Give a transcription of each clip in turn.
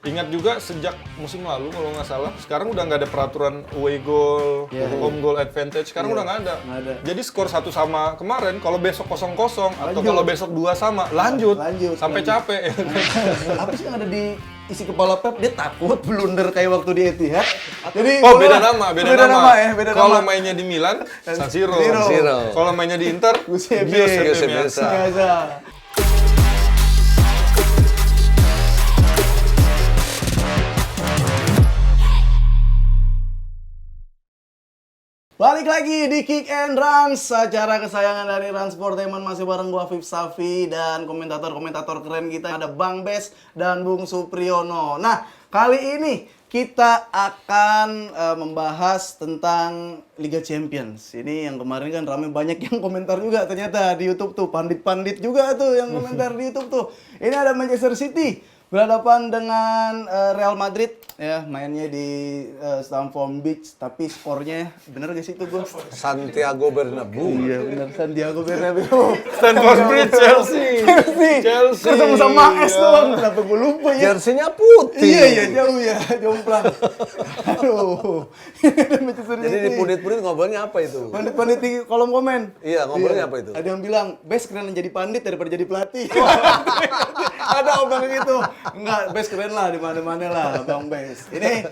Ingat juga sejak musim lalu kalau nggak salah, sekarang udah nggak ada peraturan away goal, home goal advantage, sekarang udah nggak ada. Jadi skor 1 sama kemarin, kalau besok 0-0 atau kalau besok 2 sama, lanjut sampai capek. Apa sih yang ada di isi kepala Pep? Dia takut blunder kayak waktu di Etihad. Jadi Beda nama. Beda Kalau nama. mainnya di Milan, San Siro. Siro. Kalau mainnya di Inter, Giuseppe Giuseppe Meazza. Meazza. Balik lagi di Kick and Runs, acara kesayangan dari Run Sportainment, masih bareng gua Afif Safi dan komentator-komentator keren kita, ada Bang Bes dan Bung Supriyono. Nah, kali ini kita akan membahas tentang Liga Champions. Ini yang kemarin kan ramai, banyak yang komentar juga ternyata di YouTube tuh, pandit-pandit juga tuh yang komentar di YouTube tuh. Ini ada Manchester City berhadapan dengan Real Madrid, ya, mainnya di Stamford Bridge, tapi skornya bener gak sih itu gue? Santiago Bernabeu. Iya bener, Santiago Bernabeu. Stamford Bridge, Chelsea. Ketemu sama S doang, kenapa gue lupa ya? Jersinya putih. Iya, jauh ya, jomplang. Aduh. Jadi di punit-punit ngobrolnya apa itu? Pandit-pandit di kolom komen. Iya, ngobrolnya apa itu? Ada yang bilang, best keren jadi pandit daripada jadi pelatih. Ada obang gitu. Enggak, best keren lah di mana-mana lah, Bang Best. Ini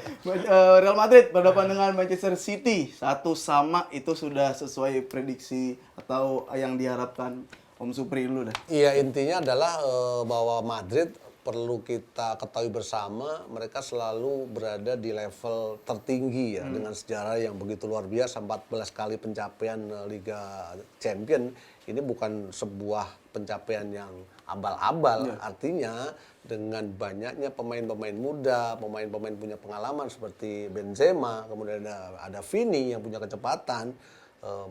Real Madrid berhadapan dengan Manchester City. 1 sama, itu sudah sesuai prediksi atau yang diharapkan Om Supri dulu dah. Iya, intinya adalah bahwa Madrid perlu kita ketahui bersama, mereka selalu berada di level tertinggi ya, dengan sejarah yang begitu luar biasa, 14 kali pencapaian Liga Champion. Ini bukan sebuah pencapaian yang abal-abal, artinya dengan banyaknya pemain-pemain muda, pemain-pemain punya pengalaman seperti Benzema, kemudian ada Vini yang punya kecepatan,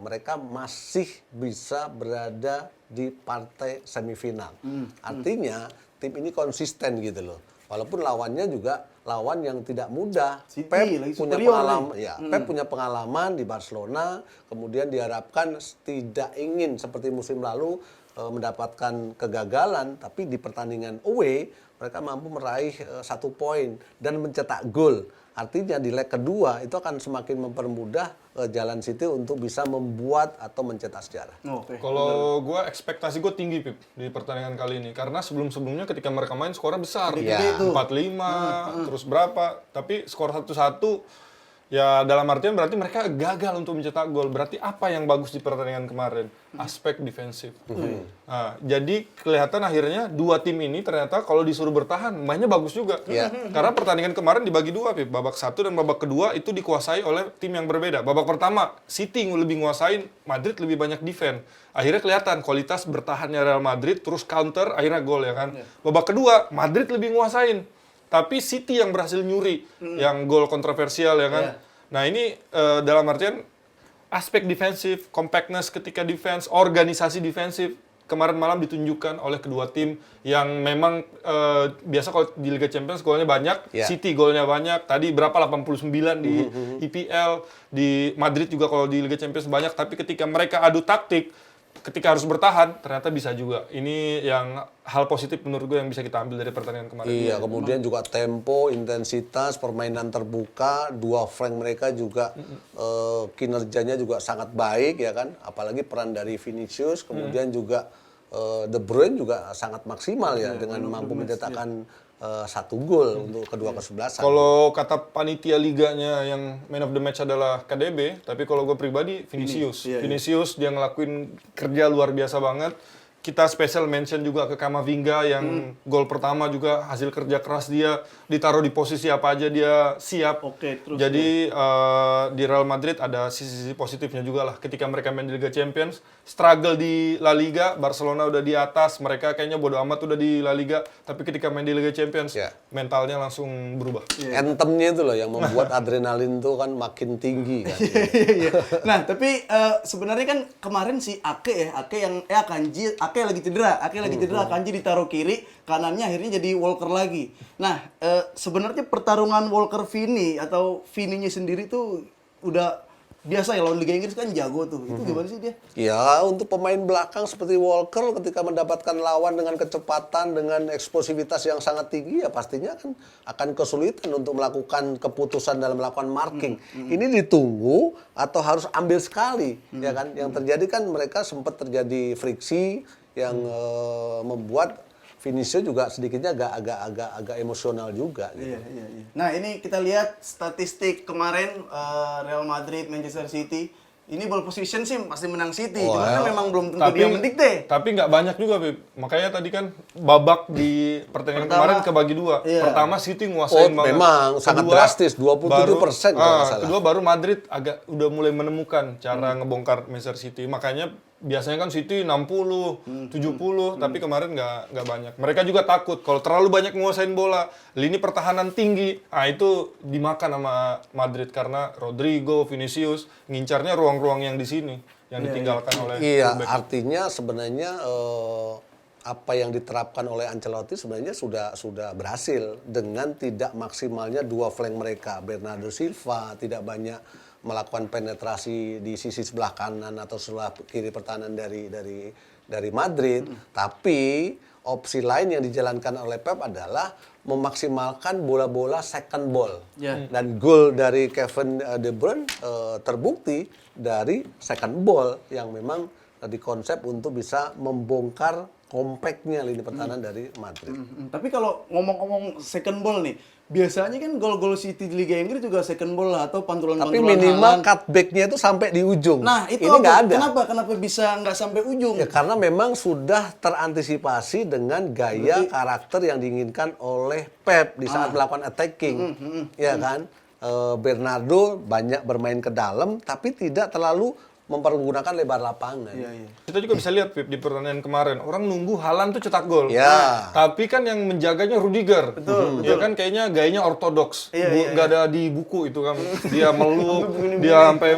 mereka masih bisa berada di partai semifinal. Artinya tim ini konsisten gitu loh. Walaupun lawannya juga lawan yang tidak mudah. City, Pep lagi punya superior pengalaman, ya. Pep punya pengalaman di Barcelona, kemudian diharapkan tidak ingin seperti musim lalu mendapatkan kegagalan, tapi di pertandingan away mereka mampu meraih 1 poin dan mencetak gol. Artinya di leg kedua itu akan semakin mempermudah jalan City untuk bisa membuat atau mencetak sejarah. Oke. Kalau gue ekspektasi gue tinggi, Pip, di pertandingan kali ini, karena sebelum-sebelumnya ketika mereka main skornya besar, Iya. 4-5, terus berapa, tapi skor 1-1, ya dalam artian berarti mereka gagal untuk mencetak gol. Berarti apa yang bagus di pertandingan kemarin? Aspek defensif. Nah, jadi kelihatan akhirnya dua tim ini ternyata kalau disuruh bertahan mainnya bagus juga. Karena pertandingan kemarin dibagi 2, Pip. Babak 1 dan babak kedua itu dikuasai oleh tim yang berbeda. Babak pertama City lebih nguasain, Madrid lebih banyak defense. Akhirnya kelihatan kualitas bertahannya Real Madrid, terus counter akhirnya gol ya kan. Babak kedua Madrid lebih nguasain, tapi City yang berhasil nyuri, yang gol kontroversial ya kan. Nah ini dalam artian aspek defensif, compactness ketika defense, organisasi defensif kemarin malam ditunjukkan oleh kedua tim yang memang biasa kalau di Liga Champions golnya banyak, City golnya banyak. Tadi berapa 89 di IPL, di Madrid juga kalau di Liga Champions banyak. Tapi ketika mereka adu taktik, ketika harus bertahan, ternyata bisa juga. Ini yang hal positif menurut gue yang bisa kita ambil dari pertandingan kemarin. Iya, kemudian juga tempo, intensitas, permainan terbuka, dua flank mereka juga kinerjanya juga sangat baik ya kan. Apalagi peran dari Vinicius, kemudian juga De Bruyne juga sangat maksimal ya dengan mampu mencetakkan 1 gol untuk kedua kesebelasan. Kalau kata panitia liganya yang man of the match adalah KDB, tapi kalau gue pribadi Vinicius. Vinicius dia ngelakuin kerja luar biasa banget. Kita special mention juga ke Kamavinga yang gol pertama juga hasil kerja keras dia, ditaruh di posisi apa aja dia siap. Jadi di Real Madrid ada sisi-sisi positifnya juga lah. Ketika mereka main di Liga Champions, struggle di La Liga, Barcelona udah di atas, mereka kayaknya bodo amat udah di La Liga, tapi ketika main di Liga Champions, mentalnya langsung berubah. Anthemnya itu loh yang membuat adrenalin tuh kan makin tinggi kan. Nah, tapi sebenarnya kan kemarin si Ake yang Ake lagi cedera, Kanji ditaruh kiri, kanannya akhirnya jadi Walker lagi. Nah, sebenarnya pertarungan Walker Vini atau Vininya sendiri tuh udah biasa ya lawan Liga Inggris kan jago tuh. Itu gimana sih dia? Ya, untuk pemain belakang seperti Walker ketika mendapatkan lawan dengan kecepatan, dengan eksplosivitas yang sangat tinggi, ya pastinya kan akan kesulitan untuk melakukan keputusan dalam melakukan marking. Ini ditunggu atau harus ambil sekali, ya kan? Yang terjadi kan mereka sempat terjadi friksi yang membuat Vinicius juga sedikitnya agak emosional juga gitu. Iya. Nah, ini kita lihat statistik kemarin Real Madrid, Manchester City. Ini ball position sih pasti menang City. Cuma kan memang belum tentu dia mendikte. Tapi nggak banyak juga, Pip. Makanya tadi kan babak di pertandingan kemarin kebagi dua. Iya. Pertama City nguasain banget. Memang sangat drastis, 27% kalau nggak salah. Kedua baru Madrid agak udah mulai menemukan cara ngebongkar Manchester City. Makanya biasanya kan City 60, 70, tapi kemarin nggak banyak. Mereka juga takut kalau terlalu banyak menguasain bola, lini pertahanan tinggi, itu dimakan sama Madrid karena Rodrigo, Vinicius ngincarnya ruang-ruang yang di sini yang ditinggalkan oleh Iya, fullback. artinya sebenarnya apa yang diterapkan oleh Ancelotti sebenarnya sudah berhasil dengan tidak maksimalnya dua flank mereka. Bernardo Silva tidak banyak melakukan penetrasi di sisi sebelah kanan atau sebelah kiri pertahanan dari Madrid, tapi opsi lain yang dijalankan oleh Pep adalah memaksimalkan bola-bola second ball. Dan gol dari Kevin De Bruyne terbukti dari second ball yang memang dikonsep untuk bisa membongkar kompaknya lini pertahanan dari Madrid. Tapi kalau ngomong-ngomong second ball nih, biasanya kan gol-gol City di Liga Inggris juga second ball lah atau pantulan-pantulan Tapi minimal Haaland. cutback-nya itu sampai di ujung. Nah, itu ini nggak ada. Kenapa bisa nggak sampai ujung? Ya karena memang sudah terantisipasi dengan gaya karakter yang diinginkan oleh Pep di saat melakukan attacking. Ya kan? Bernardo banyak bermain ke dalam tapi tidak terlalu mempergunakan lebar lapangan. Kita juga bisa lihat, Pip, di pertandingan kemarin orang nunggu Haaland tuh cetak gol. Ya. Tapi kan yang menjaganya Rudiger. Betul. Ya kan kayaknya gayanya ortodoks. Nggak ada di buku itu kan. Dia meluk, dia sampai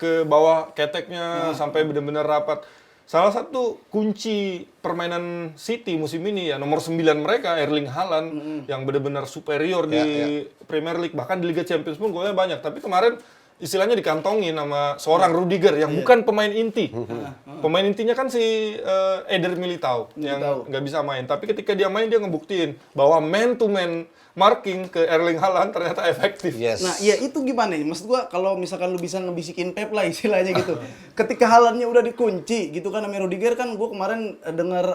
ke bawah keteknya sampai benar-benar rapat. Salah satu kunci permainan City musim ini ya nomor 9 mereka Erling Haaland yang benar-benar superior di Premier League, bahkan di Liga Champions pun golnya banyak. Tapi kemarin istilahnya dikantongin sama seorang Rudiger yang bukan pemain inti. Pemain intinya kan si Eder Militao yang nggak bisa main. Tapi ketika dia main dia ngebuktiin bahwa man to man marking ke Erling Haaland ternyata efektif. Yes. Nah, ya itu gimana ya? Maksud gua kalau misalkan lu bisa ngebisikin Pep lah istilahnya gitu. Ketika Haalandnya udah dikunci gitu kan sama Rudiger kan gua kemarin dengar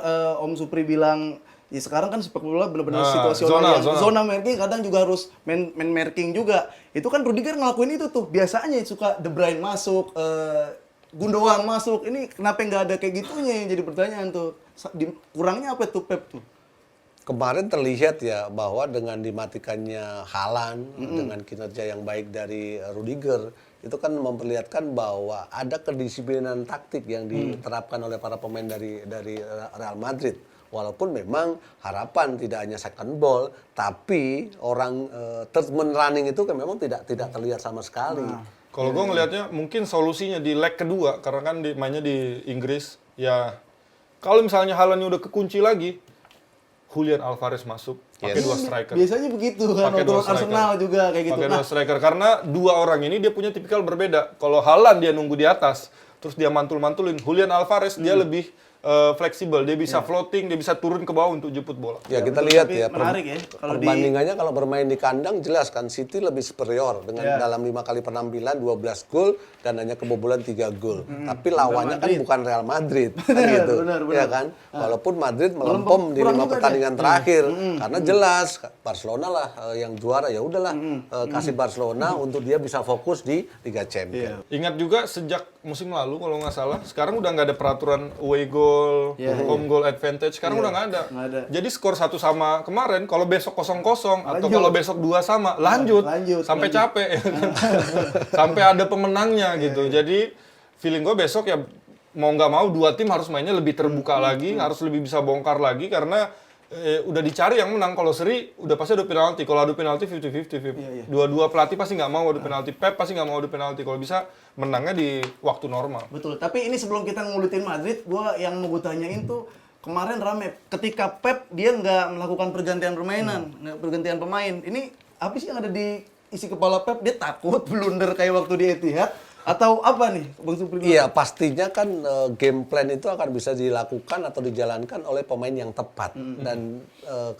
Om Supri bilang ya sekarang kan sepak bola benar-benar situasional zona marking kadang juga harus main marking juga. Itu kan Rudiger ngelakuin itu tuh. Biasanya suka De Bruyne masuk, Gundogan masuk. Ini kenapa nggak ada kayak gitunya yang jadi pertanyaan tuh. Kurangnya apa tuh Pep tuh? Kemarin terlihat ya bahwa dengan dimatikannya Haaland dengan kinerja yang baik dari Rudiger itu kan memperlihatkan bahwa ada kedisiplinan taktik yang diterapkan oleh para pemain dari Real Madrid. Walaupun memang harapan tidak hanya second ball, tapi orang third man running itu kan memang tidak terlihat sama sekali. Kalau gue ngelihatnya mungkin solusinya di leg kedua karena kan mainnya di Inggris ya. Kalau misalnya Haalandnya udah kekunci lagi, Julian Alvarez masuk pakai dua striker. Biasanya begitu kan, Pakai dua untuk Arsenal juga kayak gitu. Pakai dua striker karena dua orang ini dia punya tipikal berbeda. Kalau Haaland dia nunggu di atas, terus dia mantul-mantulin. Julian Alvarez dia lebih fleksibel, dia bisa floating, dia bisa turun ke bawah untuk jemput bola. Ya kita lihat ya, menarik ya. Kalau perbandingannya kalau bermain di kandang jelas kan City lebih superior dengan dalam 5 kali penampilan 12 gol dan hanya kebobolan 3 gol. Tapi lawannya kan bukan Real Madrid kan gitu. Benar. Ya kan? Walaupun Madrid melempem di 5 pertandingan terakhir karena jelas Barcelona lah yang juara, ya udahlah kasih Barcelona untuk dia bisa fokus di Liga Champions. Ingat juga sejak musim lalu kalau nggak salah, sekarang udah nggak ada peraturan away goal, home goal advantage. Sekarang udah nggak ada. Jadi skor 1 sama kemarin, kalau besok 0-0 atau kalau besok 2 sama, lanjut sampai capek, sampai ada pemenangnya gitu. Jadi feeling gue besok ya mau nggak mau dua tim harus mainnya lebih terbuka lagi, harus lebih bisa bongkar lagi karena udah dicari yang menang. Kalau seri udah pasti adu penalti. Kalau adu penalti 50-50. Dua-dua pelatih pasti nggak mau adu penalti. Pep pasti nggak mau adu penalti. Kalau bisa menangnya di waktu normal. Betul. Tapi ini sebelum kita ngulitin Madrid, yang mau gue tanyain tuh kemarin rame. Ketika Pep dia nggak melakukan pergantian permainan, pergantian pemain. Ini apa sih yang ada di isi kepala Pep? Dia takut blunder kayak waktu di Etihad. Atau apa nih, Bang Supri? Iya, pastinya kan game plan itu akan bisa dilakukan atau dijalankan oleh pemain yang tepat. Dan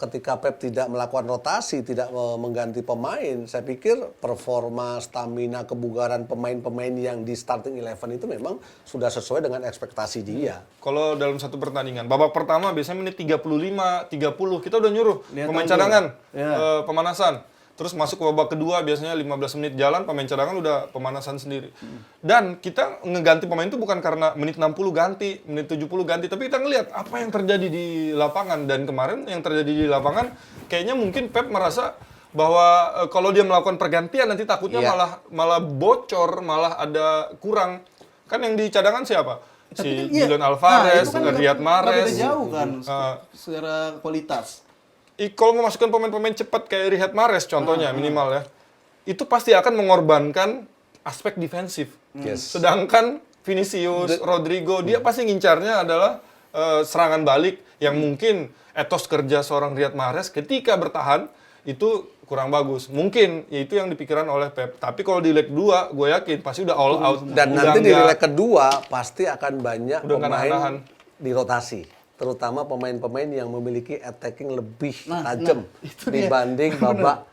ketika Pep tidak melakukan rotasi, tidak mengganti pemain, saya pikir performa, stamina, kebugaran pemain-pemain yang di starting 11 itu memang sudah sesuai dengan ekspektasi dia. Kalau dalam satu pertandingan, babak pertama biasanya menit 35, 30, kita udah nyuruh Lihat pemain tampil. cadangan, Ya. pemanasan. Terus masuk ke babak kedua biasanya 15 menit jalan, pemain cadangan udah pemanasan sendiri. Dan kita ngeganti pemain itu bukan karena menit 60 ganti, menit 70 ganti, tapi kita ngelihat apa yang terjadi di lapangan. Dan kemarin yang terjadi di lapangan, kayaknya mungkin Pep merasa bahwa kalau dia melakukan pergantian nanti takutnya Iya. malah bocor, malah ada kurang. Kan yang di cadangan siapa? Si iya. Julian Alvarez, itu kan Riyad nggak Mahrez. beda jauh kan, Ah. secara kualitas. Kalau memasukkan pemain-pemain cepat kayak Riyad Mahrez contohnya minimal ya, itu pasti akan mengorbankan aspek defensif. Yes. Sedangkan Vinicius, Rodrigo, dia pasti ngincarnya adalah serangan balik yang mungkin etos kerja seorang Riyad Mahrez ketika bertahan itu kurang bagus. Mungkin ya itu yang dipikirkan oleh Pep. Tapi kalau di leg 2, gue yakin pasti udah all out. Dan Udah nanti di nggak- leg kedua pasti akan banyak Udah nggak nahan-nahan. pemain dirotasi, terutama pemain-pemain yang memiliki attacking lebih Nah, tajam itu dia. dibanding babak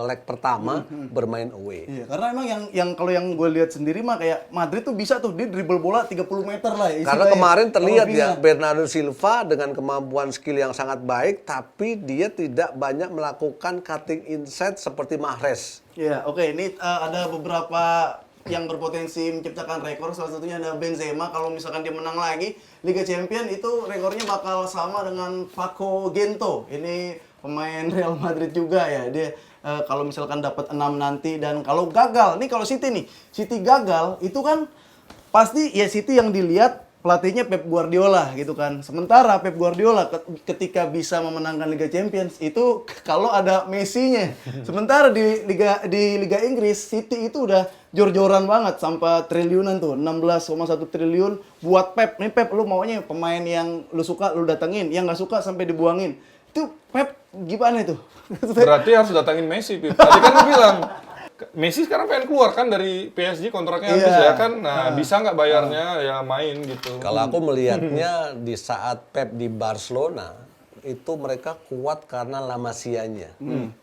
leg pertama bermain away. Iya, karena emang yang kalau yang gue lihat sendiri mah kayak Madrid tuh bisa tuh dia dribble bola 30 meter lah. Karena istilahnya. kemarin terlihat Kalau ya Vina. Bernardo Silva dengan kemampuan skill yang sangat baik, tapi dia tidak banyak melakukan cutting inside seperti Mahrez. Iya, oke. Ini ada beberapa yang berpotensi menciptakan rekor. Salah satunya ada Benzema. Kalau misalkan dia menang lagi Liga Champions itu rekornya bakal sama dengan Paco Gento. Ini pemain Real Madrid juga ya. Dia kalau misalkan dapat 6 nanti dan kalau gagal, nih kalau City gagal itu kan pasti ya City yang dilihat pelatihnya Pep Guardiola gitu kan. Sementara Pep Guardiola ketika bisa memenangkan Liga Champions itu kalau ada Messi-nya. Sementara di Liga Inggris City itu udah jor-joran banget sampai triliunan tuh, 16,1 triliun buat Pep. Nih Pep, lu maunya pemain yang lu suka lu datengin, yang nggak suka sampai dibuangin. Itu Pep gimana itu? Berarti harus datangin Messi, Pip. Tadi kan lu bilang Messi sekarang pengen keluar kan dari PSG, kontraknya habis Iya. ya kan. Nah, bisa nggak bayarnya ya main gitu. Kalau aku melihatnya di saat Pep di Barcelona itu mereka kuat karena La Masia-nya.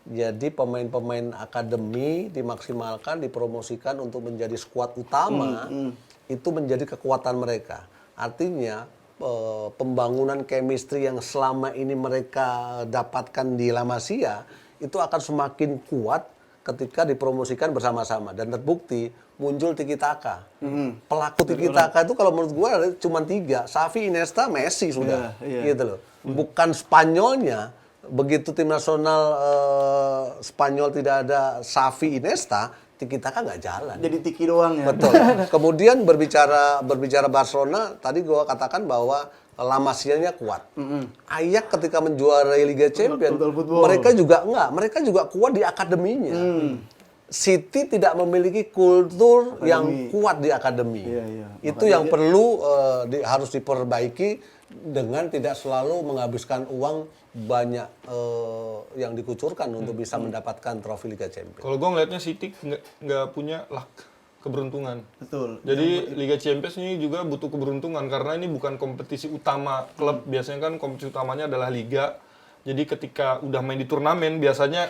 Jadi pemain-pemain akademi dimaksimalkan, dipromosikan untuk menjadi skuad utama. Itu menjadi kekuatan mereka. Artinya pembangunan chemistry yang selama ini mereka dapatkan di La Masia itu akan semakin kuat ketika dipromosikan bersama-sama dan terbukti muncul Tiki Taka. Pelaku Tiki Taka itu kalau menurut gua cuma 3, Xavi, Iniesta, Messi sudah, Iya, iya. gitu loh. Bukan Spanyolnya. Begitu tim nasional Spanyol tidak ada Xavi, Iniesta, Tiki Taka nggak jalan. Jadi tiki doang ya. Betul. Kemudian berbicara Barcelona, tadi gua katakan bahwa La Masia-nya kuat. Ajax ketika menjuarai Liga Champions, Total football. mereka juga kuat di akademinya. City tidak memiliki kultur yang kuat di akademi. Iya, iya. Itu yang perlu harus diperbaiki dengan tidak selalu menghabiskan uang banyak yang dikucurkan untuk bisa mendapatkan trofi Liga Champions. Kalau gue ngelihatnya City nggak punya luck, keberuntungan. Betul. Jadi Liga Champions ini juga butuh keberuntungan karena ini bukan kompetisi utama klub. Biasanya kan kompetisi utamanya adalah liga. Jadi ketika udah main di turnamen biasanya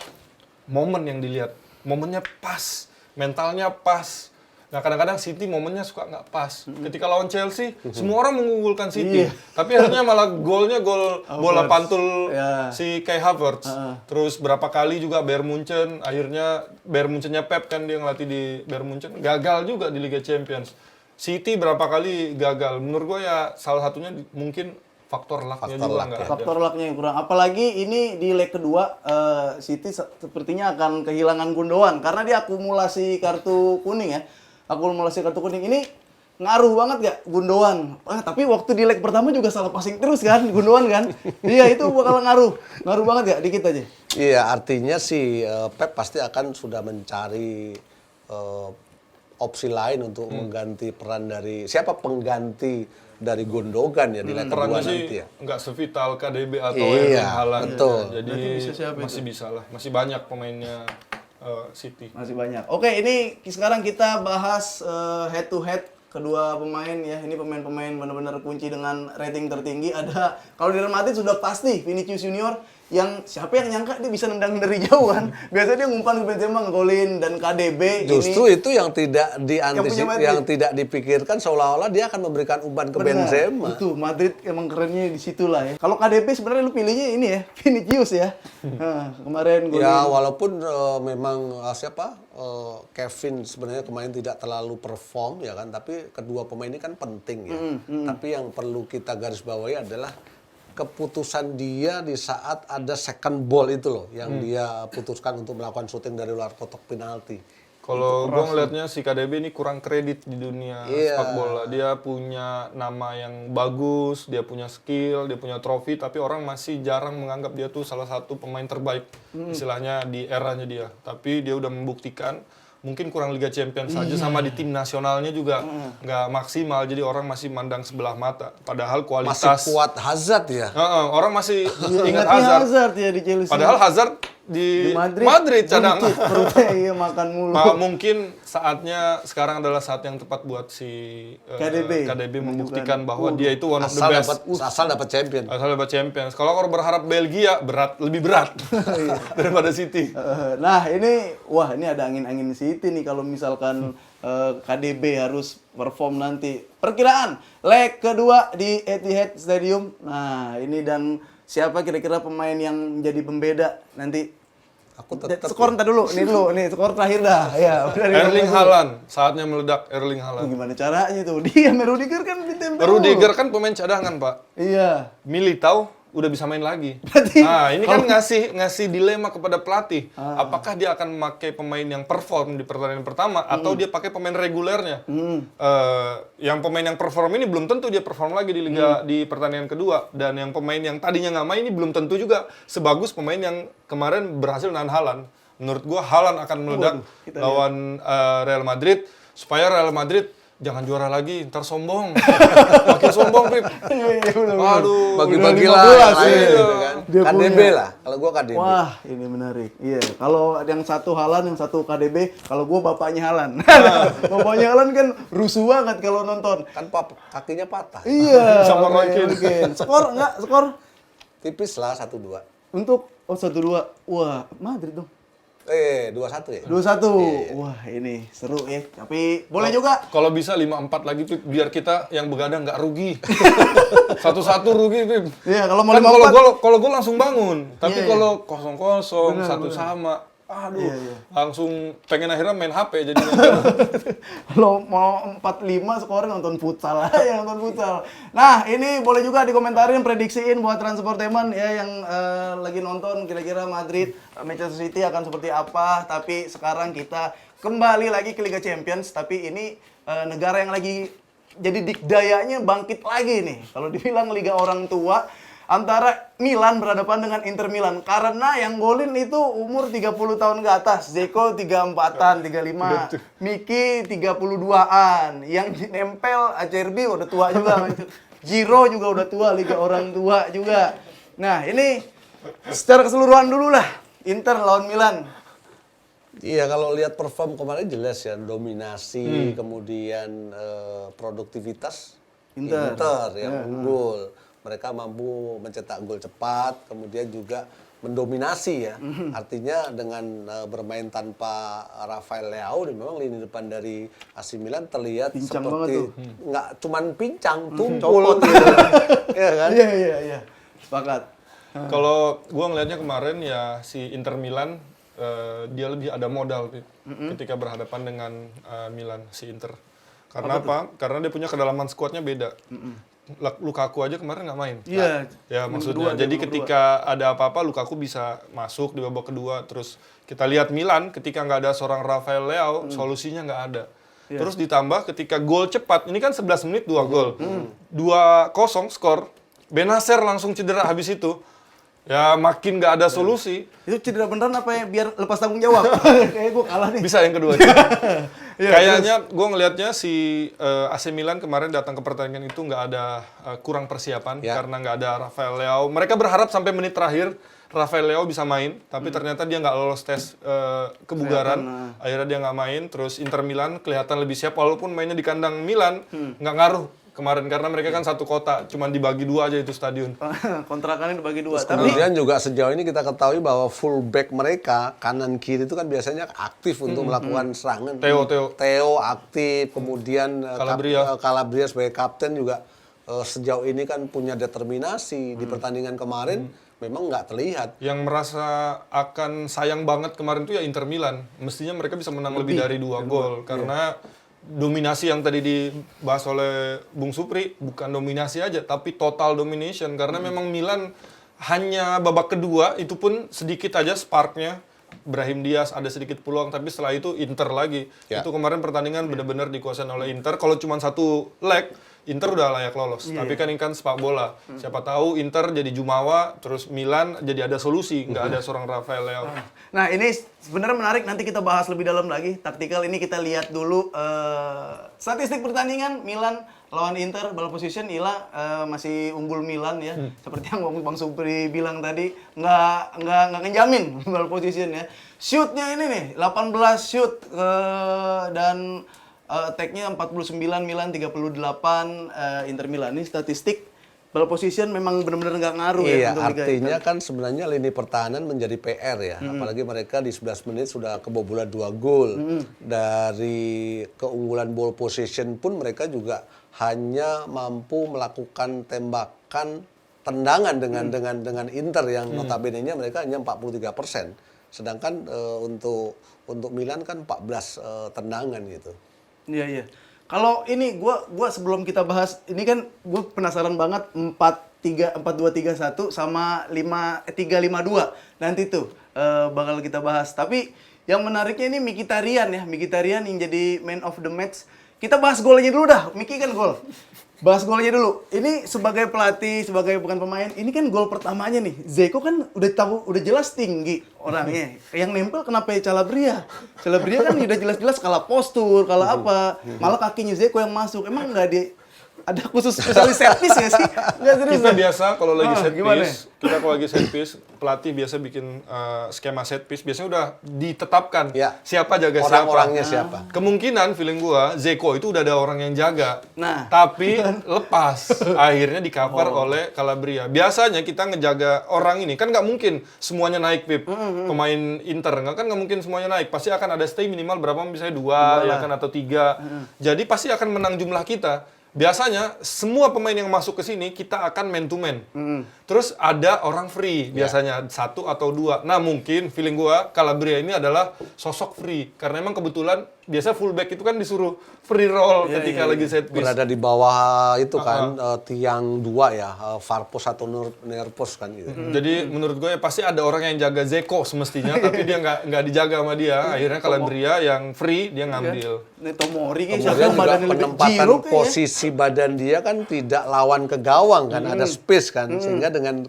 momen yang dilihat, momennya pas, mentalnya pas. Nah kadang-kadang City momennya suka nggak pas. Ketika lawan Chelsea, semua orang mengunggulkan City. Iya. Tapi akhirnya malah golnya gol bola pantul Ya. si Kai Havertz. Terus berapa kali juga Bayern Munchen, akhirnya Bayern Munchen-nya Pep kan dia ngelatih di Bayern Munchen, gagal juga di Liga Champions. City berapa kali gagal. Menurut gue ya salah satunya mungkin faktor luck-nya Faktor juga luck, nggak ya. ada. Faktor luck-nya yang kurang. Apalagi ini di leg kedua City sepertinya akan kehilangan Gundogan karena dia akumulasi kartu kuning ya. Akumulasi kartu kuning ini ngaruh banget gak Gundogan? Tapi waktu di leg pertama juga salah passing terus kan Gundogan kan? Iya itu bakal ngaruh banget gak? Dikit aja. Iya, artinya si Pep pasti akan sudah mencari opsi lain untuk mengganti peran dari siapa pengganti dari Gundogan ya di leg kedua Perannya nanti sih ya. nggak sevital KDB atau Iya, Erling Haaland. betul. Jadi Berarti bisa siapa masih bisa lah, masih banyak pemainnya City. Masih banyak. Oke, ini sekarang kita bahas head to head kedua pemain ya. Ini pemain-pemain benar-benar kunci dengan rating tertinggi. Ada kalau di Real Madrid sudah pasti Vinicius Junior yang siapa yang nyangka dia bisa nendang dari jauh kan. Biasanya dia ngumpan ke Benzema, ngegolin dan KDB Justru ini itu yang tidak Madrid. yang tidak dipikirkan seolah-olah dia akan memberikan umpan ke benar. Benzema. Itu Madrid emang kerennya di situ lah ya. Kalau KDB sebenarnya lu pilihnya ini ya, Vinicius ya. Nah, kemarin golin. Ya walaupun memang Kevin sebenarnya kemarin tidak terlalu perform ya kan, tapi kedua pemain ini kan penting ya. Tapi yang perlu kita garis bawahi adalah keputusan dia di saat ada second ball itu loh, yang dia putuskan untuk melakukan shooting dari luar kotak penalti. Kalau gue ngelihatnya si KDB ini kurang kredit di dunia Iya. sepak bola. Dia punya nama yang bagus, dia punya skill, dia punya trofi, tapi orang masih jarang menganggap dia tuh salah satu pemain terbaik istilahnya di eranya dia. Tapi dia udah membuktikan, mungkin kurang Liga Champions saja, sama di tim nasionalnya juga nggak maksimal, jadi orang masih mandang sebelah mata. Padahal Masih kualitas kuat Hazard ya. orang masih ingat Ingatnya Hazard. ya di Chelsea. Padahal Hazard di Madrid cadangan. Perutnya iya makan mulu. Mungkin saatnya sekarang adalah saat yang tepat buat si KDB membuktikan bahwa dia itu one of the best. Asal dapat champion. Asal dapat Champions. Kalau berharap Belgia lebih berat daripada City. Nah ini ada angin-angin City nih kalau misalkan KDB harus perform nanti. Perkiraan leg kedua di Etihad Stadium. Nah ini dan siapa kira-kira pemain yang menjadi pembeda nanti? Aku tetap Skor ntar dulu, nih skor terakhir dah. Ya, Erling Haaland, saatnya meledak Erling Haaland. Gimana caranya tuh? Dia sama Rudiger kan ditempel. Rudiger kan pemain cadangan, Pak. Iya. Militao udah bisa main lagi. Berarti Nah, ini kan ngasih dilema kepada pelatih. Apakah dia akan memakai pemain yang perform di pertandingan pertama atau dia pakai pemain regulernya? Yang pemain yang perform ini belum tentu dia perform lagi di liga di pertandingan kedua, dan yang pemain yang tadinya nggak main ini belum tentu juga sebagus pemain yang kemarin berhasil nahan Haaland. Menurut gua Haaland akan meledak lawan Real Madrid supaya Real Madrid jangan juara lagi, ntar sombong. Makin sombong, Pip. Aduh. bagi-bagi udah lah 15 yang lain, ya. gitu kan. Dia KDB punya. lah, kalau gua KDB. Wah, ini menarik. Iya, kalau yang satu Haaland, yang satu KDB, kalau gua bapaknya Haaland. Bapaknya Haaland kan rusuh banget kalau nonton. Kan kakinya patah. Iya, Sama Roy makanya mungkin. Skor enggak? Skor Tipis lah 1-2. untuk 1-2. Wah, Madrid dong. 2-1 ya? 2-1. Wah, ini seru ya. Tapi boleh juga. Kalau bisa 5-4 lagi, Pip, biar kita yang begadang nggak rugi. 1-1 rugi, Pip. Iya, kalau mau Kan 5-4. kalau gol langsung bangun. Tapi Iya, kalau 0-0, Benar, 1 benar. sama, aduh, Iya. langsung pengen akhirnya main HP jadinya. Kalau mau 4-5 skornya nonton futsal aja, nonton futsal. Nah, ini boleh juga dikomentarin, prediksiin buat Transportainment ya yang lagi nonton kira-kira Madrid, Manchester City akan seperti apa. Tapi sekarang kita kembali lagi ke Liga Champions, tapi ini negara yang lagi jadi dikdayanya bangkit lagi nih. Kalau dibilang Liga Orang Tua, antara Milan berhadapan dengan Inter Milan. Karena yang golin itu umur 30 tahun ke atas. Zeko 34-an, 35. Miki 32-an. Yang nempel Acerbi udah tua juga. Giro juga udah tua, Liga Orang Tua juga. Nah, ini secara keseluruhan dulu lah. Inter lawan Milan. Iya, kalau lihat perform kemarin jelas ya, dominasi, kemudian produktivitas Inter. yang unggul. Mereka mampu mencetak gol cepat, kemudian juga mendominasi ya. Artinya dengan bermain tanpa Rafael Leao, memang lini depan dari AC Milan terlihat Pincang seperti banget tuh. nggak cuman pincang, tumpul gitu. Iya kan? Iya. Sepakat. Kalau gua ngelihatnya kemarin ya si Inter Milan, dia lebih ada modal, Pip, ketika berhadapan dengan Milan, si Inter. Karena apa? Karena dia punya kedalaman skuadnya beda. Lukaku aja kemarin nggak main. Iya. Ya maksudnya, jadi ketika ada apa-apa Lukaku bisa masuk di babak kedua. Terus kita lihat Milan ketika nggak ada seorang Rafael Leao, solusinya nggak ada. Terus ditambah ketika gol cepat, ini kan 11 menit 2 gol. 2-0 skor, Benacer langsung cedera habis itu. Ya makin nggak ada solusi. Itu cedera beneran apa ya? Biar lepas tanggung jawab. Kayaknya gue kalah nih. Bisa yang kedua. Kayaknya gue ngelihatnya si AC Milan kemarin datang ke pertandingan itu nggak ada kurang persiapan karena nggak ada Rafael Leao. Mereka berharap sampai menit terakhir Rafael Leao bisa main, tapi ternyata dia nggak lolos tes kebugaran. Akhirnya dia nggak main. Terus Inter Milan kelihatan lebih siap, walaupun mainnya di kandang Milan, nggak ngaruh kemarin karena mereka kan satu kota, cuman dibagi 2 aja itu stadion. Kontrakannya dibagi 2. Tapi Kemudian juga sejauh ini kita ketahui bahwa fullback mereka kanan kiri itu kan biasanya aktif untuk melakukan serangan. Theo aktif, kemudian Calabria sebagai kapten juga sejauh ini kan punya determinasi di pertandingan kemarin memang nggak terlihat. Yang merasa akan sayang banget kemarin tuh ya Inter Milan. Mestinya mereka bisa menang lebih dari 2 gol karena dominasi yang tadi dibahas oleh Bung Supri bukan dominasi aja tapi total domination karena memang Milan hanya babak kedua itu pun sedikit aja sparknya. Brahim Diaz ada sedikit peluang tapi setelah itu Inter lagi. Itu kemarin pertandingan benar-benar dikuasain oleh Inter. Kalau cuma satu leg Inter udah layak lolos. Tapi kan ini kan sepak bola. Siapa tahu Inter jadi jumawa, terus Milan jadi ada solusi, nggak ada seorang Rafael Leao. Nah ini sebenarnya menarik, nanti kita bahas lebih dalam lagi. Taktikal ini kita lihat dulu statistik pertandingan Milan lawan Inter, ball position Ila masih unggul Milan ya. Seperti yang Bang Supri bilang tadi, nggak ngejamin ball position ya. Shootnya ini nih, 18 shoot dan attack-nya 49 Milan, 38 Inter Milan. Ini statistik ball position memang benar-benar nggak ngaruh ya untuk Liga artinya Inter. kan sebenarnya lini pertahanan menjadi PR ya. Apalagi mereka di 11 menit sudah kebobolan 2 gol. Dari keunggulan ball position pun mereka juga hanya mampu melakukan tembakan tendangan dengan Inter yang notabene-nya mereka hanya 43%. Sedangkan untuk Milan kan 14 tendangan gitu. Iya. Kalau ini gua sebelum kita bahas ini kan gue penasaran banget 4-2-3-1 sama 3-5-2 nanti tuh bakal kita bahas. Tapi yang menariknya ini Mkhitaryan ya, Mkhitaryan yang jadi man of the match. Kita bahas golnya dulu dah. Miki kan gol. Bahas golnya dulu. Ini sebagai pelatih, sebagai bukan pemain, ini kan gol pertamanya nih. Zeko kan udah jelas tinggi orangnya. Yang nempel kenapa ya Calabria? Calabria kan udah jelas-jelas kalah postur, kalah apa. Malah kakinya Zeko yang masuk. Emang nggak ada khusus spesialis set piece nggak sih? Nggak serius. Kita biasa kalau lagi set gimana? piece, kalau lagi set piece, pelatih biasa bikin skema set piece, biasanya udah ditetapkan siapa jaga siapa. Orang-orangnya siapa. Kemungkinan feeling gua, Zeko itu udah ada orang yang jaga. Nah. Tapi lepas. Akhirnya di-cover oleh Calabria. Biasanya kita ngejaga orang ini, kan nggak mungkin semuanya naik, Pip. Pemain Inter, kan nggak mungkin semuanya naik. Pasti akan ada stay minimal berapa, misalnya 2 ya kan, atau 3. Jadi pasti akan menang jumlah kita. Biasanya semua pemain yang masuk ke sini kita akan man to man. Terus ada orang free biasanya 1 atau 2. Nah mungkin feeling gua Calabria ini adalah sosok free karena emang kebetulan biasa fullback itu kan disuruh free roll ketika lagi set piece. Berada di bawah itu kan tiang 2 ya, Farpos atau Nerpos kan gitu. Jadi menurut gue pasti ada orang yang jaga Zeko semestinya tapi dia nggak dijaga sama dia. Akhirnya Calabria yang free dia ngambil. Ini Tomori kan Kemudian siapa juga badannya lebih penempatan Giroud kayaknya. posisi badan dia kan tidak lawan ke gawang kan, ada space kan, sehingga dengan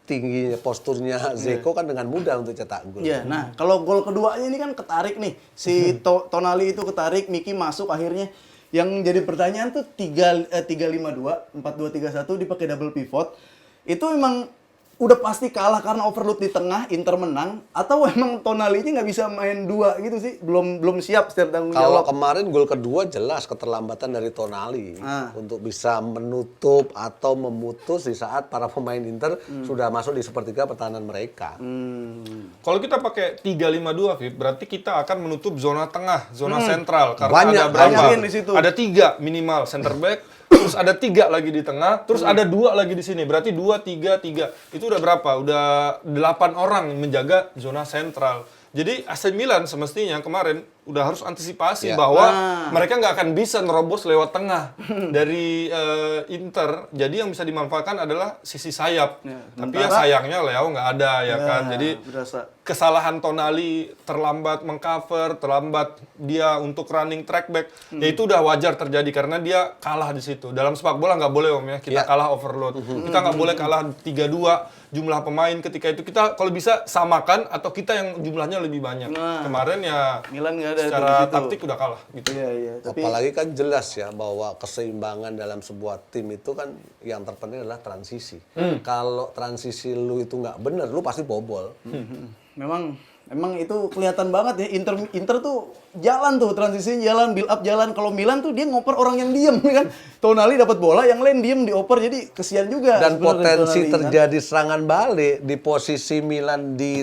tingginya posturnya Zeko kan dengan mudah untuk cetak gol. Iya, nah kalau gol keduanya ini kan ketarik nih. Si Tonali itu ketarik, Miki masuk akhirnya. Yang jadi pertanyaan tuh 3-5-2, 4-2-3-1 dipakai double pivot. Itu memang udah pasti kalah karena overload di tengah, Inter menang, atau emang Tonali-nya nggak bisa main 2 gitu sih? Belum siap secara tanggung Kalau jawab. kemarin gol kedua jelas keterlambatan dari Tonali untuk bisa menutup atau memutus di saat para pemain Inter sudah masuk di sepertiga pertahanan mereka. Kalau kita pakai 3-5-2, Vip, berarti kita akan menutup zona tengah, zona sentral. Karena Banyak, ada berapa? banyakin di situ. Ada 3 minimal center back, terus ada 3 lagi di tengah, terus ada 2 lagi di sini. Berarti 2, 3, 3. Itu udah berapa? Udah 8 orang menjaga zona sentral. Jadi AC Milan semestinya kemarin udah harus antisipasi bahwa mereka nggak akan bisa nerobos lewat tengah dari Inter. Jadi yang bisa dimanfaatkan adalah sisi sayap. Tapi ya sayangnya Leo nggak ada ya kan. Jadi kesalahan Tonali terlambat mengcover, terlambat dia untuk running track back, ya itu udah wajar terjadi karena dia kalah di situ. Dalam sepak bola nggak boleh Om ya, kita kalah overload. Kita nggak boleh kalah 3-2 jumlah pemain ketika itu kita kalau bisa samakan atau kita yang jumlahnya lebih banyak. Nah. Kemarin ya Milan nggak ada secara di situ. taktik udah kalah gitu. Iya, tapi Apalagi kan jelas ya bahwa keseimbangan dalam sebuah tim itu kan yang terpenting adalah transisi. Kalau transisi lu itu nggak bener, lu pasti bobol. memang itu kelihatan banget ya. Inter tuh jalan tuh transisinya jalan, build up jalan. Kalau Milan tuh dia ngoper orang yang diem kan. Tonali dapat bola, yang lain diem dioper, jadi kesian juga. Dan sebenarnya potensi Tonali, kan. terjadi serangan balik di posisi Milan di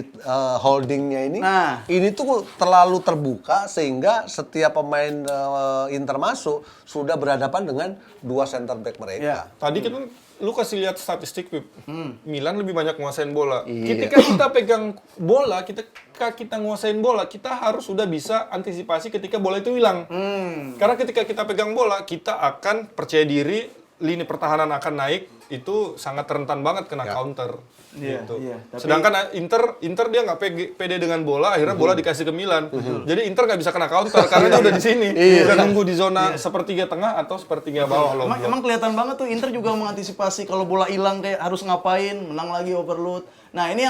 holdingnya ini, Nah. ini tuh terlalu terbuka sehingga setiap pemain Inter masuk sudah berhadapan dengan dua center back mereka. Ya. Tadi kan lu kasih lihat statistik, Pip. Milan lebih banyak nguasain bola. Iya. Ketika kita pegang bola, ketika kita nguasain bola, kita harus sudah bisa antisipasi ketika bola itu hilang. Karena ketika kita pegang bola, kita akan percaya diri, lini pertahanan akan naik, itu sangat rentan banget kena counter. Iya, Gitu. iya. Tapi- Sedangkan Inter dia nggak pede dengan bola, akhirnya bola dikasih ke Milan. Jadi Inter nggak bisa kena counter karena dia udah di sini. Udah nunggu di zona sepertiga tengah atau sepertiga bawah loh. Emang kelihatan banget tuh Inter juga mengantisipasi kalau bola hilang kayak harus ngapain, menang lagi overload. Nah, ini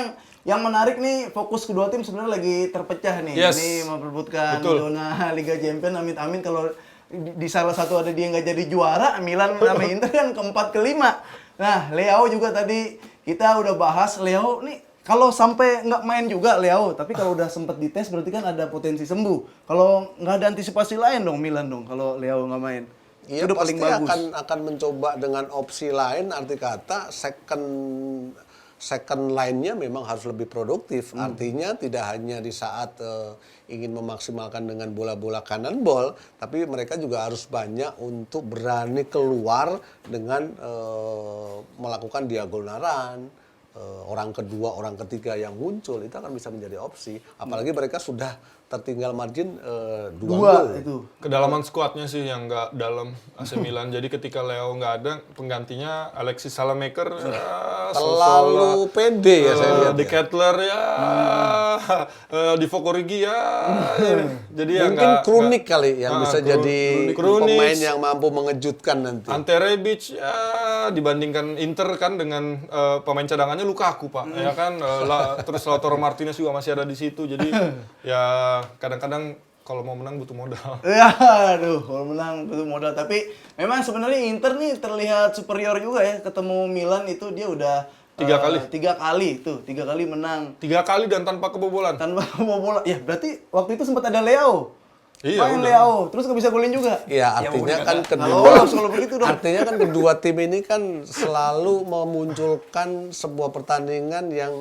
yang menarik nih, fokus kedua tim sebenarnya lagi terpecah nih. Yes. Ini memperebutkan Betul. zona Liga Champions, amin-amin kalau di salah satu ada dia nggak jadi juara, Milan sama Inter kan keempat kelima. Nah, Leao juga tadi kita udah bahas, Leao nih kalau sampai nggak main juga Leao, tapi kalau udah sempet dites berarti kan ada potensi sembuh. Kalau nggak ada antisipasi lain dong Milan dong kalau Leao nggak main. Iya, Itu udah pasti paling bagus. akan mencoba dengan opsi lain, arti kata second line-nya memang harus lebih produktif. Artinya tidak hanya di saat ingin memaksimalkan dengan bola-bola kanan ball, tapi mereka juga harus banyak untuk berani keluar dengan melakukan diagonal run. Orang kedua, orang ketiga yang muncul itu akan bisa menjadi opsi. Apalagi mereka sudah tertinggal margin 2 Dua gol. itu. Kedalaman skuadnya sih yang nggak dalam AC Milan. Jadi ketika Leo nggak ada, penggantinya Alexis Salamaker Terlalu pede ya saya lihat. Di Kettler ya, di Fokorigi ya. Jadi ya Mungkin Krunic kali yang bisa jadi Krunic. pemain yang mampu mengejutkan nanti. Ante Rebic ya dibandingkan Inter kan dengan pemain cadangannya Lukaku Pak. Ya kan terus Lautaro Martinez juga masih ada di situ. Jadi ya kadang-kadang kalau mau menang butuh modal. Ya, aduh, kalau menang butuh modal. Tapi memang sebenarnya Inter nih terlihat superior juga ya. Ketemu Milan itu dia udah 3 kali. 3 kali tuh, 3 kali menang 3 kali dan tanpa kebobolan. tanpa mau bola. Ya berarti waktu itu sempat ada Leao. Iya, Main udah. Leao, terus nggak bisa golin juga. Ya artinya kan Nggak kedua lolos kalau begitu dong. artinya kan kedua tim ini kan selalu memunculkan sebuah pertandingan yang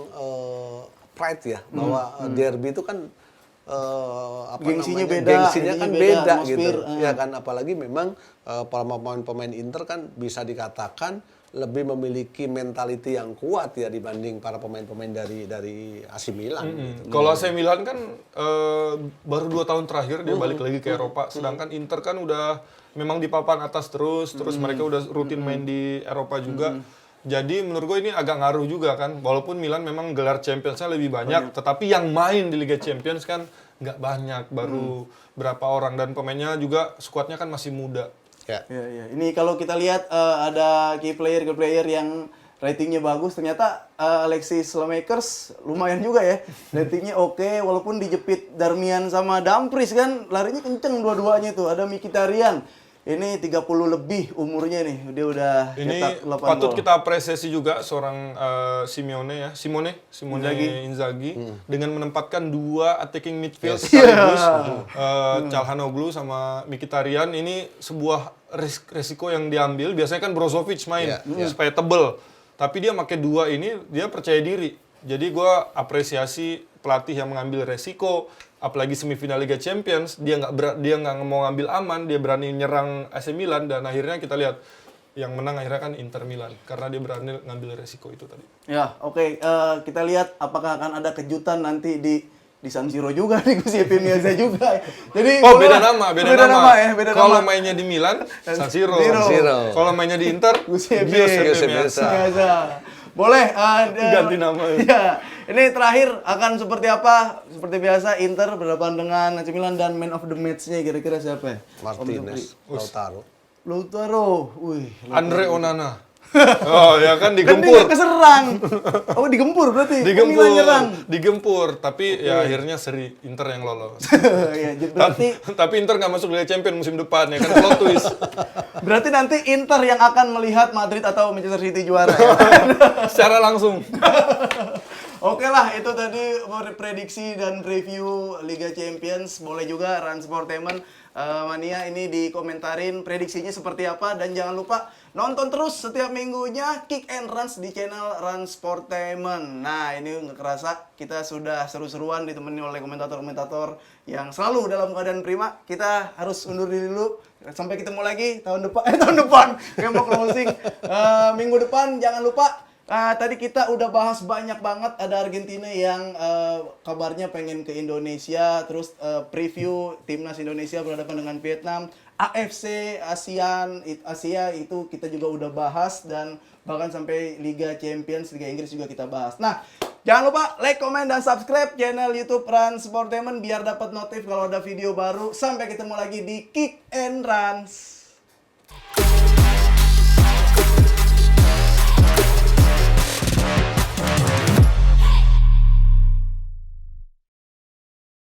pride ya bahwa derby itu kan Gengsinya namanya, beda, gengsinya ininya kan beda, beda atmosfer, gitu. Ya kan apalagi memang para pemain Inter kan bisa dikatakan lebih memiliki mentality yang kuat ya dibanding para pemain-pemain dari AC Milan gitu. Kalau AC Milan kan baru 2 tahun terakhir dia balik lagi ke Eropa, sedangkan Inter kan udah memang di papan atas terus mereka udah rutin main di Eropa juga. Jadi menurut gue ini agak ngaruh juga kan, walaupun Milan memang gelar Champions-nya lebih banyak, tetapi yang main di Liga Champions kan nggak banyak, baru berapa orang dan pemainnya juga skuadnya kan masih muda. Ya. Ya. Ini kalau kita lihat ada key player yang ratingnya bagus, ternyata Alexis Lamakers lumayan juga ya. Ratingnya oke, walaupun dijepit Darmian sama Dumfries kan, larinya kenceng dua-duanya tuh. Ada Mkhitaryan, ini 30 lebih umurnya nih, dia udah cetak Ini 8 patut gol. kita apresiasi juga seorang Simone Inzaghi dengan menempatkan 2 attacking midfield sekaligus Calhanoglu sama Mkhitaryan. Ini sebuah resiko yang diambil. Biasanya kan Brozovic main supaya tebel, tapi dia pakai 2 ini, dia percaya diri. Jadi gue apresiasi pelatih yang mengambil resiko. Apalagi semifinal Liga Champions, dia nggak mau ngambil aman, dia berani nyerang AC Milan dan akhirnya kita lihat yang menang akhirnya kan Inter Milan karena dia berani ngambil resiko itu tadi. Ya, oke. Kita lihat apakah akan ada kejutan nanti di San Siro juga nih, Giuseppe Meazza juga. Jadi Beda nama. ya, beda Kalau nama. mainnya di Milan, San Siro. San Siro. Kalau mainnya di Inter, Giuseppe Giuseppe Meazza. Meazza. Boleh Ganti nama. Ya. Ini terakhir akan seperti apa? Seperti biasa Inter berhadapan dengan AC Milan dan man of the match-nya kira-kira siapa ya? Martinez, Lautaro. Lautaro. Wih, Andre Onana. Oh ya kan Kan dia digempur. nggak keserang. Oh digempur berarti. Kan Milan nyerang. Digempur, tapi ya akhirnya seri Inter yang lolos. Ya, berarti Tapi Inter nggak masuk Liga Champions musim depan ya kan plot twist. berarti nanti Inter yang akan melihat Madrid atau Manchester City juara ya. Secara langsung. Oke lah, itu tadi prediksi dan preview Liga Champions. Boleh juga Rans Sportainment Mania ini dikomentarin prediksinya seperti apa. Dan jangan lupa nonton terus setiap minggunya Kick and Runs di channel Rans Sportainment. Nah, ini nggak kerasa kita sudah seru-seruan ditemani oleh komentator-komentator yang selalu dalam keadaan prima. Kita harus undur diri dulu. Sampai ketemu lagi tahun depan. Tahun depan. Yang mau closing. Minggu depan jangan lupa. Tadi kita udah bahas banyak banget. Ada Argentina yang kabarnya pengen ke Indonesia. Terus preview timnas Indonesia berhadapan dengan Vietnam. AFC, Asia itu kita juga udah bahas. Dan bahkan sampai Liga Champions, Liga Inggris juga kita bahas. Nah, jangan lupa like, comment, dan subscribe channel YouTube Rans Sportainment biar dapat notif kalau ada video baru. Sampai ketemu lagi di Kick and Runs.